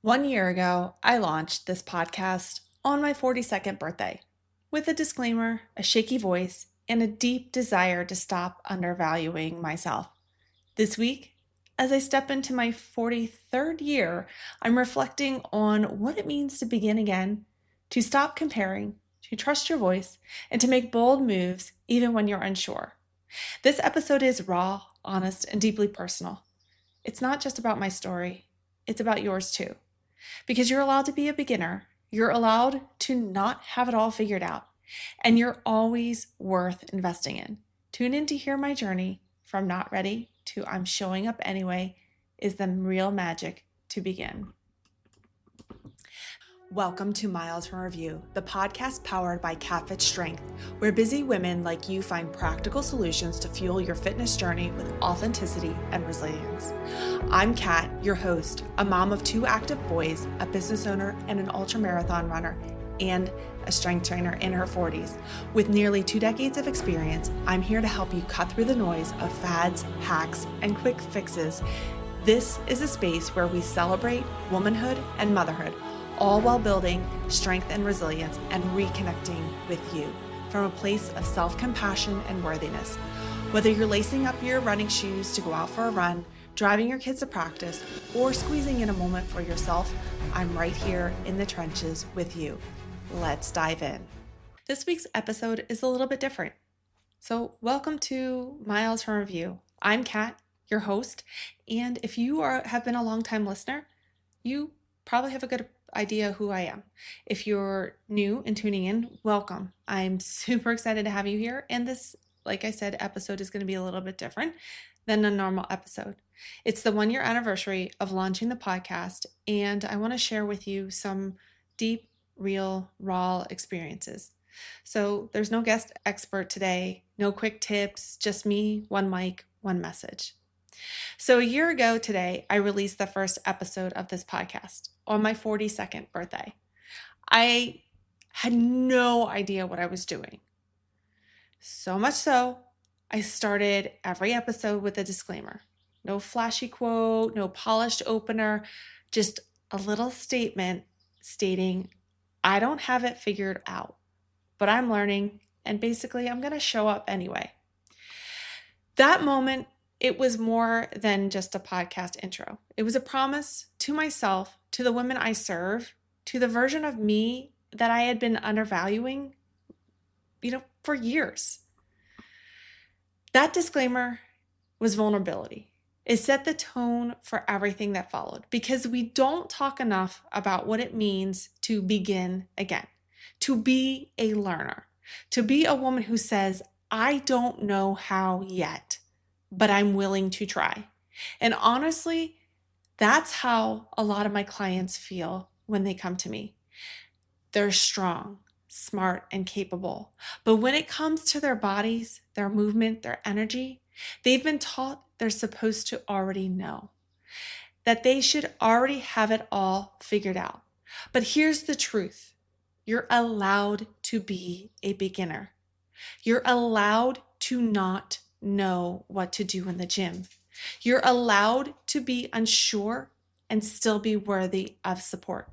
1 year ago, I launched this podcast on my 42nd birthday with a disclaimer, a shaky voice, and a deep desire to stop undervaluing myself. This week, as I step into my 43rd year, I'm reflecting on what it means to begin again, to stop comparing, to trust your voice, and to make bold moves even when you're unsure. This episode is raw, honest, and deeply personal. It's not just about my story, it's about yours too. Because you're allowed to be a beginner, you're allowed to not have it all figured out, and you're always worth investing in. Tune in to hear my journey from not ready to I'm showing up anyway is the real magic to begin. Welcome to Miles from Review, the podcast powered by Catfit Strength, where busy women like you find practical solutions to fuel your fitness journey with authenticity and resilience. I'm Kat, your host, a mom of 2 active boys, a business owner, and an ultramarathon runner, and a strength trainer in her 40s. With nearly 2 decades of experience, I'm here to help you cut through the noise of fads, hacks, and quick fixes. This is a space where we celebrate womanhood and motherhood, all while building strength and resilience and reconnecting with you from a place of self-compassion and worthiness. Whether you're lacing up your running shoes to go out for a run, driving your kids to practice, or squeezing in a moment for yourself, I'm right here in the trenches with you. Let's dive in. This week's episode is a little bit different. So welcome to Miles from Review. I'm Kat, your host, and if you have been a long-time listener, you probably have a good idea who I am. If you're new and tuning in, welcome. I'm super excited to have you here. And this, like I said, episode is going to be a little bit different than a normal episode. It's the 1-year anniversary of launching the podcast, and I want to share with you some deep, real, raw experiences. So there's no guest expert today, no quick tips, just me, one mic, one message. So a year ago today, I released the first episode of this podcast on my 42nd birthday. I had no idea what I was doing. So much so, I started every episode with a disclaimer. No flashy quote, no polished opener, just a little statement stating, I don't have it figured out, but I'm learning, and basically I'm going to show up anyway. That moment, it was more than just a podcast intro. It was a promise to myself, to the women I serve, to the version of me that I had been undervaluing, for years. That disclaimer was vulnerability. It set the tone for everything that followed because we don't talk enough about what it means to begin again, to be a learner, to be a woman who says, I don't know how yet, but I'm willing to try. And honestly, that's how a lot of my clients feel when they come to me. They're strong, smart, and capable. But when it comes to their bodies, their movement, their energy, they've been taught they're supposed to already know, that they should already have it all figured out. But here's the truth. You're allowed to be a beginner. You're allowed to not know what to do in the gym. You're allowed to be unsure and still be worthy of support.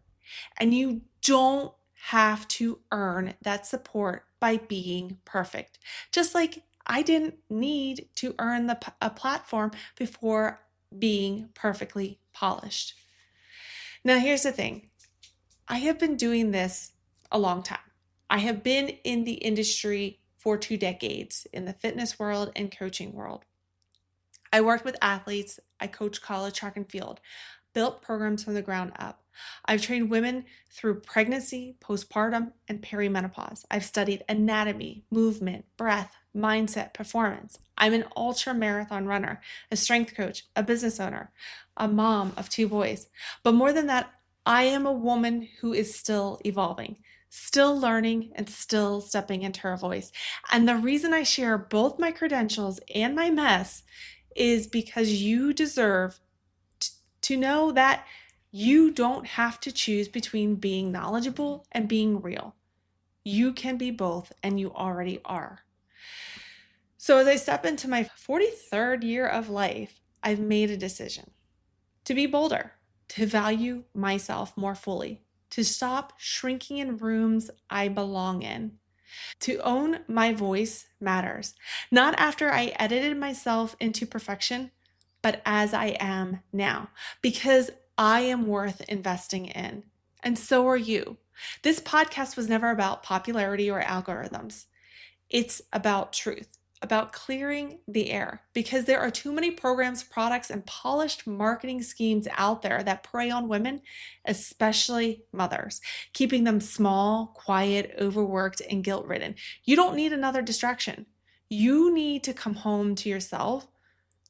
And you don't have to earn that support by being perfect. Just like I didn't need to earn a platform before being perfectly polished. Now, here's the thing. I have been doing this a long time. I have been in the industry for 2 decades in the fitness world and coaching world. I worked with athletes. I coached college track and field, built programs from the ground up. I've trained women through pregnancy, postpartum, and perimenopause. I've studied anatomy, movement, breath, mindset, performance. I'm an ultra marathon runner, a strength coach, a business owner, a mom of 2 boys. But more than that, I am a woman who is still evolving, still learning, and still stepping into her voice. And the reason I share both my credentials and my mess is because you deserve to know that you don't have to choose between being knowledgeable and being real. You can be both, and you already are. So as I step into my 43rd year of life, I've made a decision to be bolder, to value myself more fully, to stop shrinking in rooms I belong in, to own my voice matters, not after I edited myself into perfection, but as I am now, because I am worth investing in. And so are you. This podcast was never about popularity or algorithms. It's about truth, about clearing the air, because there are too many programs, products, and polished marketing schemes out there that prey on women, especially mothers, keeping them small, quiet, overworked, and guilt-ridden. You don't need another distraction. You need to come home to yourself,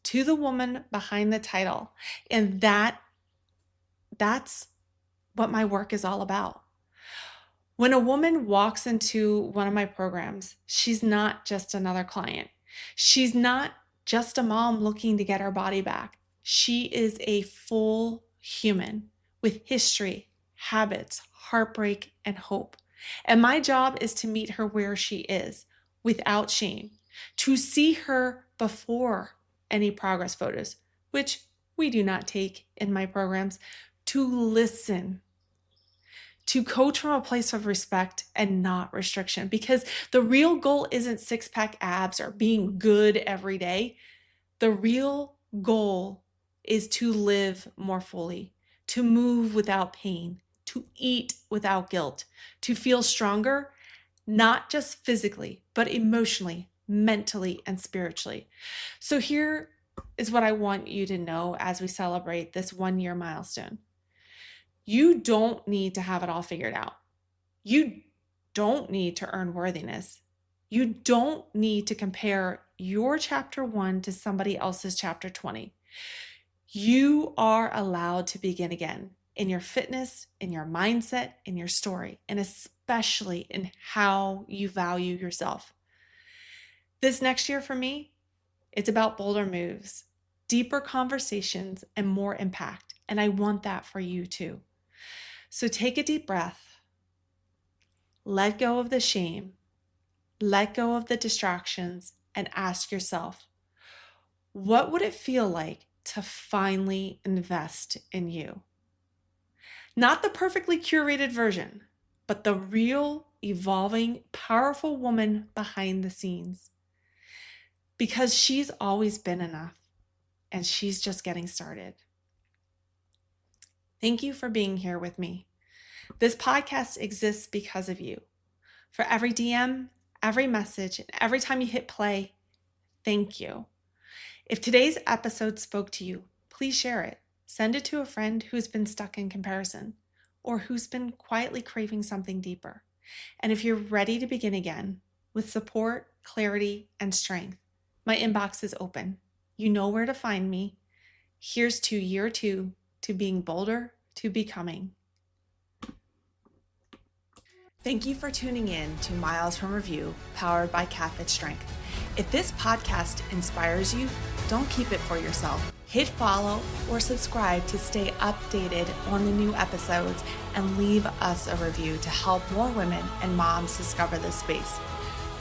to the woman behind the title. And that's what my work is all about. When a woman walks into one of my programs, she's not just another client. She's not just a mom looking to get her body back. She is a full human with history, habits, heartbreak, and hope. And my job is to meet her where she is without shame, to see her before any progress photos, which we do not take in my programs, to listen, to coach from a place of respect and not restriction, because the real goal isn't six-pack abs or being good every day. The real goal is to live more fully, to move without pain, to eat without guilt, to feel stronger, not just physically, but emotionally, mentally, and spiritually. So here is what I want you to know as we celebrate this 1-year milestone. You don't need to have it all figured out. You don't need to earn worthiness. You don't need to compare your chapter 1 to somebody else's chapter 20. You are allowed to begin again in your fitness, in your mindset, in your story, and especially in how you value yourself. This next year for me, it's about bolder moves, deeper conversations, and more impact. And I want that for you too. So take a deep breath, let go of the shame, let go of the distractions, and ask yourself, what would it feel like to finally invest in you? Not the perfectly curated version, but the real, evolving, powerful woman behind the scenes. Because she's always been enough, and she's just getting started. Thank you for being here with me. This podcast exists because of you. For every DM, every message, and every time you hit play, thank you. If today's episode spoke to you, please share it. Send it to a friend who's been stuck in comparison or who's been quietly craving something deeper. And if you're ready to begin again with support, clarity, and strength, my inbox is open. You know where to find me. Here's to year 2, to being bolder, to becoming. Thank you for tuning in to Miles from Review, powered by Catfit Strength. If this podcast inspires you, don't keep it for yourself. Hit follow or subscribe to stay updated on the new episodes and leave us a review to help more women and moms discover this space.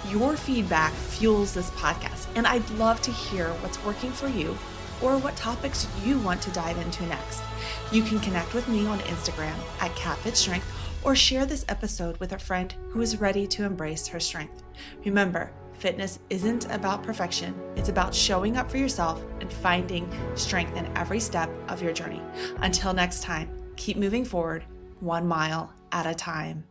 Your feedback fuels this podcast, and I'd love to hear what's working for you or what topics you want to dive into next. You can connect with me on Instagram at Catfit Strength or share this episode with a friend who is ready to embrace her strength. Remember, fitness isn't about perfection. It's about showing up for yourself and finding strength in every step of your journey. Until next time, keep moving forward 1 mile at a time.